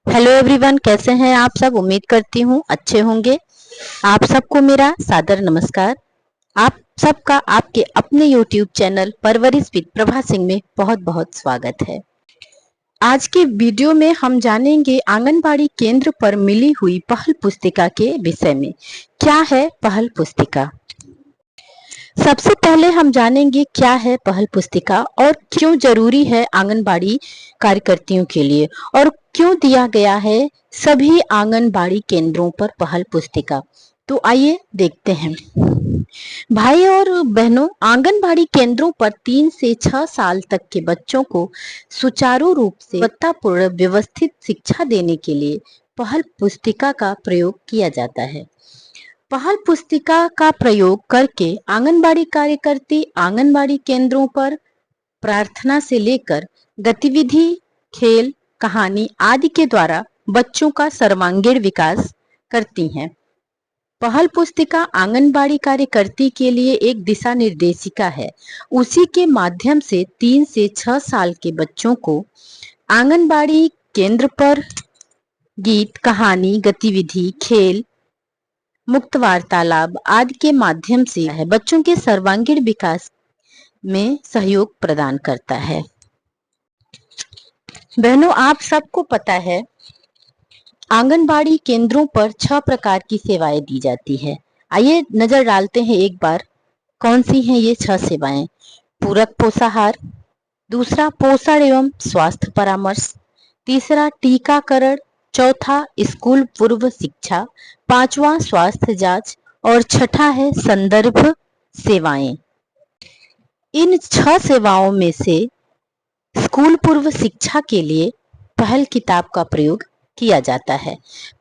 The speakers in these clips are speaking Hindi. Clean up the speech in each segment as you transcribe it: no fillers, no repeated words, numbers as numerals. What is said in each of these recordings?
हेलो एवरीवन, कैसे हैं आप सब। उम्मीद करती हूँ अच्छे होंगे। आप सबको मेरा सादर नमस्कार। आप सबका आपके अपने YouTube चैनल परवरिश विद प्रभा सिंह में बहुत बहुत स्वागत है। आज के वीडियो में हम जानेंगे आंगनबाड़ी केंद्र पर मिली हुई पहल पुस्तिका के विषय में। क्या है पहल पुस्तिका? सबसे पहले हम जानेंगे क्या है पहल पुस्तिका और क्यों जरूरी है आंगनबाड़ी कार्यकर्तियों के लिए, और क्यों दिया गया है सभी आंगनबाड़ी केंद्रों पर पहल पुस्तिका। तो आइए देखते हैं। भाई और बहनों, आंगनबाड़ी केंद्रों पर 3 से 6 साल तक के बच्चों को सुचारू रूप से गुणवत्तापूर्ण व्यवस्थित शिक्षा देने के लिए पहल पुस्तिका का प्रयोग किया जाता है। पहल पुस्तिका का प्रयोग करके आंगनबाड़ी कार्यकर्ती आंगनबाड़ी केंद्रों पर प्रार्थना से लेकर गतिविधि, खेल, कहानी आदि के द्वारा बच्चों का सर्वांगीण विकास करती हैं। पहल पुस्तिका आंगनबाड़ी कार्यकर्ती के लिए एक दिशा निर्देशिका है। उसी के माध्यम से 3 से 6 साल के बच्चों को आंगनबाड़ी केंद्र पर गीत, कहानी, गतिविधि, खेल, मुक्त वार्तालाप आदि के माध्यम से बच्चों के सर्वांगीण विकास में सहयोग प्रदान करता है। बहनों, आप सबको पता है आंगनबाड़ी केंद्रों पर 6 प्रकार की सेवाएं दी जाती है। आइए नजर डालते हैं एक बार कौन सी हैं ये 6 सेवाएं। पूरक पोषाहार, दूसरा पोषण एवं स्वास्थ्य परामर्श, तीसरा टीकाकरण, चौथा स्कूल पूर्व शिक्षा, पांचवा स्वास्थ्य जांच और छठा है संदर्भ सेवाएं। इन 6 सेवाओं में से स्कूल पूर्व शिक्षा के लिए पहल किताब का प्रयोग किया जाता है।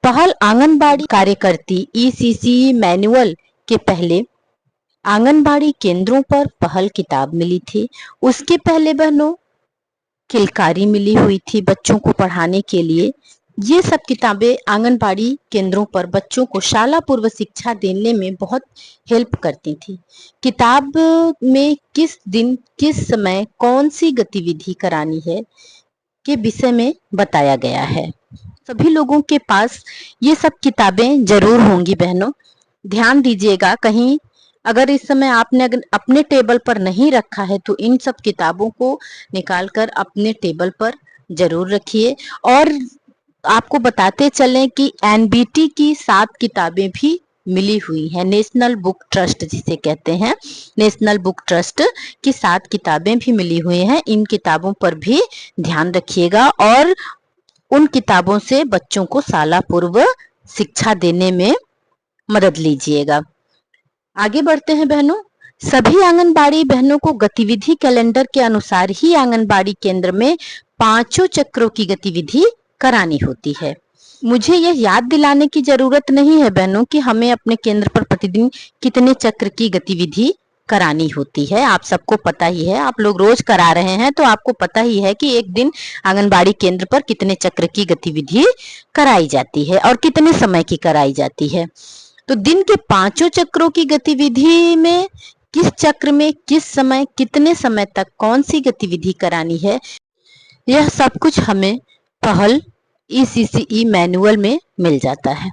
पहल आंगनबाड़ी कार्यकर्ती ECC मैनुअल के पहले आंगनबाड़ी केंद्रों पर पहल किताब मिली थी। उसके पहले बहनों किलकारी मिली हुई थी बच्चों को पढ़ाने के लिए। ये सब किताबें आंगनबाड़ी केंद्रों पर बच्चों को शाला पूर्व शिक्षा देने में बहुत हेल्प करती थी। किताब में किस दिन किस समय कौन सी गतिविधि करानी है के विषय में बताया गया है। सभी लोगों के पास ये सब किताबें जरूर होंगी बहनों, ध्यान दीजिएगा। कहीं अगर इस समय आपने अपने टेबल पर नहीं रखा है तो इन सब किताबों को निकालकर अपने टेबल पर जरूर रखिए। और आपको बताते चलें कि NBT की 7 किताबें भी मिली हुई हैं। नेशनल बुक ट्रस्ट जिसे कहते हैं, नेशनल बुक ट्रस्ट की 7 किताबें भी मिली हुई हैं। इन किताबों पर भी ध्यान रखिएगा और उन किताबों से बच्चों को शाला पूर्व शिक्षा देने में मदद लीजिएगा। आगे बढ़ते हैं बहनों। सभी आंगनबाड़ी बहनों को गतिविधि कैलेंडर के अनुसार ही आंगनबाड़ी केंद्र में 5 चक्रों की गतिविधि करानी होती है। मुझे यह याद दिलाने की जरूरत नहीं है बहनों कि हमें अपने केंद्र पर प्रतिदिन कितने चक्र की गतिविधि करानी होती है। आप सबको पता ही है, आप लोग रोज करा रहे हैं तो आपको पता ही है कि एक दिन आंगनबाड़ी केंद्र पर कितने चक्र की गतिविधि कराई जाती है और कितने समय की कराई जाती है। तो दिन के 5 चक्रों की गतिविधि में किस चक्र में किस समय कितने समय तक कौन सी गतिविधि करानी है, यह सब कुछ हमें पहल ECCE मैनुअल में मिल जाता है।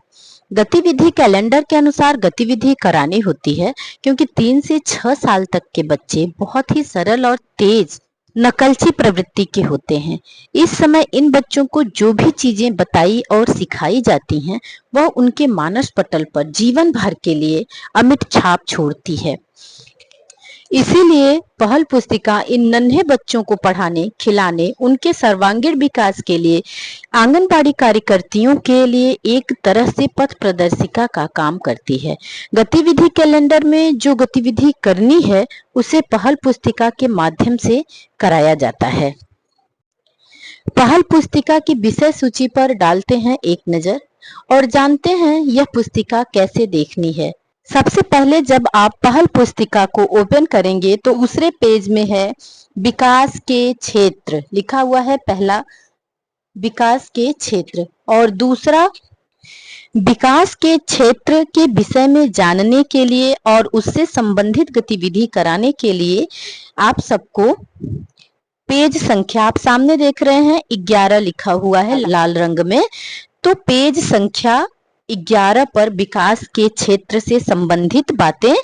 गतिविधि कैलेंडर के अनुसार गतिविधि करानी होती है क्योंकि 3 से 6 साल तक के बच्चे बहुत ही सरल और तेज नकलची प्रवृत्ति के होते हैं। इस समय इन बच्चों को जो भी चीजें बताई और सिखाई जाती हैं वह उनके मानस पटल पर जीवन भर के लिए अमिट छाप छोड़ती है। इसीलिए पहल पुस्तिका इन नन्हे बच्चों को पढ़ाने, खिलाने, उनके सर्वांगीण विकास के लिए आंगनबाड़ी कार्यकर्तियों के लिए एक तरह से पथ प्रदर्शिका का काम करती है। गतिविधि कैलेंडर में जो गतिविधि करनी है उसे पहल पुस्तिका के माध्यम से कराया जाता है। पहल पुस्तिका की विषय सूची पर डालते हैं एक नजर और जानते हैं यह पुस्तिका कैसे देखनी है। सबसे पहले जब आप पहल पुस्तिका को ओपन करेंगे तो दूसरे पेज में है विकास के क्षेत्र लिखा हुआ है। पहला विकास के क्षेत्र और दूसरा विकास के क्षेत्र के विषय में जानने के लिए और उससे संबंधित गतिविधि कराने के लिए आप सबको पेज संख्या आप सामने देख रहे हैं 11 लिखा हुआ है लाल रंग में। तो पेज संख्या 11 पर विकास के क्षेत्र से संबंधित बातें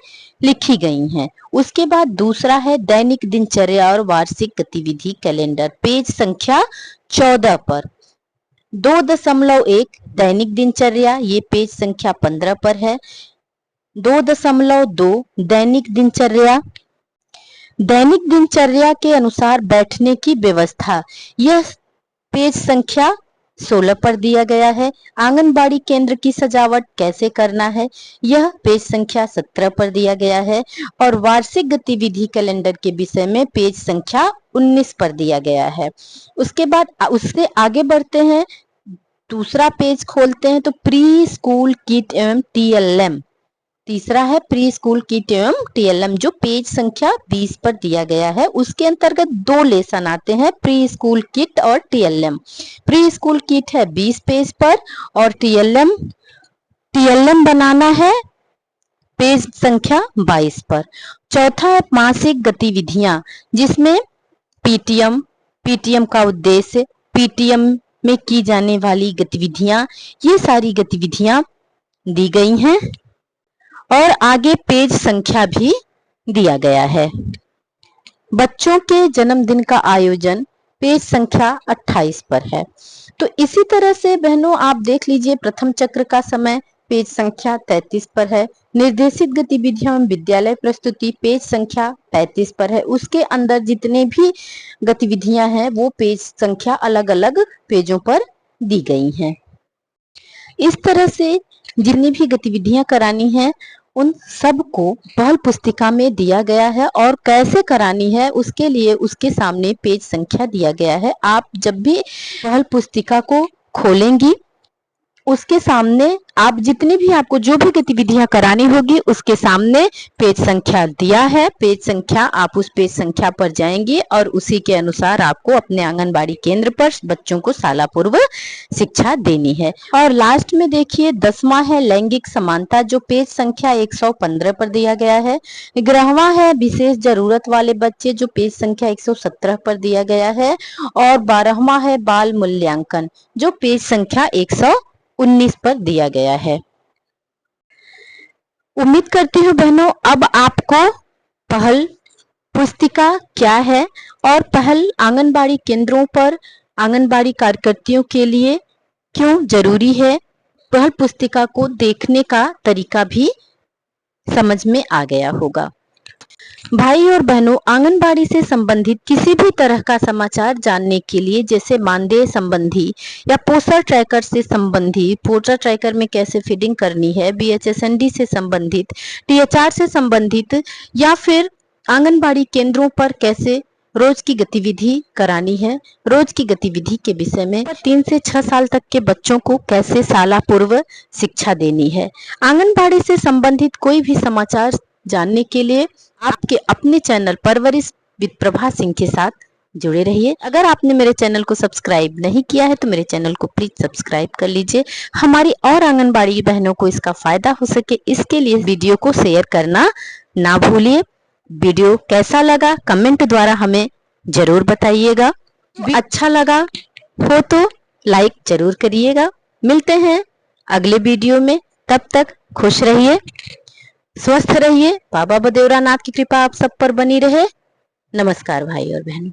लिखी गई हैं। उसके बाद दूसरा है दैनिक दिनचर्या और वार्षिक गतिविधि कैलेंडर, पेज संख्या 14 पर। 2.1 दैनिक दिनचर्या, ये पेज संख्या 15 पर है। 2.2 दैनिक दिनचर्या, दैनिक दिनचर्या के अनुसार बैठने की व्यवस्था, यह पेज संख्या 16 पर दिया गया है। आंगनबाड़ी केंद्र की सजावट कैसे करना है, यह पेज संख्या 17 पर दिया गया है। और वार्षिक गतिविधि कैलेंडर के विषय में पेज संख्या 19 पर दिया गया है। उसके बाद उससे आगे बढ़ते हैं, दूसरा पेज खोलते हैं तो प्री स्कूल किट एवं टीएलएम, तीसरा है प्री स्कूल किट एवं टीएलएम, जो पेज संख्या 20 पर दिया गया है। उसके अंतर्गत 2 लेसन आते हैं, प्री स्कूल किट और टीएलएम। प्री स्कूल किट है 20 पेज पर और टीएलएम बनाना है पेज संख्या 22 पर। चौथा है मासिक गतिविधियां, जिसमें पीटीएम का उद्देश्य, पीटीएम में की जाने वाली गतिविधियां, ये सारी गतिविधियां दी गई हैं। और आगे पेज संख्या भी दिया गया है। बच्चों के जन्मदिन का आयोजन पेज संख्या 28 पर है। तो इसी तरह से बहनों आप देख लीजिए, प्रथम चक्र का समय पेज संख्या 33 पर है। निर्देशित गतिविधियों एवं विद्यालय प्रस्तुति पेज संख्या 35 पर है। उसके अंदर जितने भी गतिविधियां हैं वो पेज संख्या अलग अलग पेजों पर दी गई हैं। इस तरह से जितनी भी गतिविधियां करानी है उन सब को पहल पुस्तिका में दिया गया है, और कैसे करानी है उसके लिए उसके सामने पेज संख्या दिया गया है। आप जब भी पहल पुस्तिका को खोलेंगी उसके सामने आप जितनी भी आपको जो भी गतिविधियां करानी होगी उसके सामने पेज संख्या दिया है। पेज संख्या, आप उस पेज संख्या पर जाएंगे और उसी के अनुसार आपको अपने आंगनबाड़ी केंद्र पर बच्चों को शाला पूर्व शिक्षा देनी है। और लास्ट में देखिए 10वां है लैंगिक समानता, जो पेज संख्या 115 पर दिया गया है। 11वां है विशेष जरूरत वाले बच्चे, जो पेज संख्या 117 पर दिया गया है। और 12वां है बाल मूल्यांकन, जो पेज संख्या 119 पर दिया गया है। उम्मीद करती हूँ बहनों अब आपको पहल पुस्तिका क्या है और पहल आंगनबाड़ी केंद्रों पर आंगनबाड़ी कार्यकर्तियों के लिए क्यों जरूरी है, पहल पुस्तिका को देखने का तरीका भी समझ में आ गया होगा। भाई और बहनों, आंगनबाड़ी से संबंधित किसी भी तरह का समाचार जानने के लिए, जैसे मानदेय संबंधी या पोस्टर ट्रैकर से संबंधी, पोस्टर ट्रैकर में कैसे फीडिंग करनी है, बीएचएसएनडी से संबंधित, टीएचआर से संबंधित, या फिर आंगनबाड़ी केंद्रों पर कैसे रोज की गतिविधि करानी है, रोज की गतिविधि के विषय में 3 से 6 साल तक के बच्चों को कैसे शाला पूर्व शिक्षा देनी है, आंगनबाड़ी से संबंधित कोई भी समाचार जानने के लिए आपके अपने चैनल परवरिश विद प्रभा सिंह के साथ जुड़े रहिए। अगर आपने मेरे चैनल को सब्सक्राइब नहीं किया है तो मेरे चैनल को प्लीज सब्सक्राइब कर लीजिए। हमारी और आंगनबाड़ी बहनों को इसका फायदा हो सके, इसके लिए वीडियो को शेयर करना ना भूलिए। वीडियो कैसा लगा कमेंट द्वारा हमें जरूर बताइएगा। अच्छा लगा हो तो लाइक जरूर करिएगा। मिलते हैं अगले वीडियो में, तब तक खुश रहिए, स्वस्थ रहिए। बाबा बदेवरा नाथ की कृपा आप सब पर बनी रहे। नमस्कार भाई और बहनों।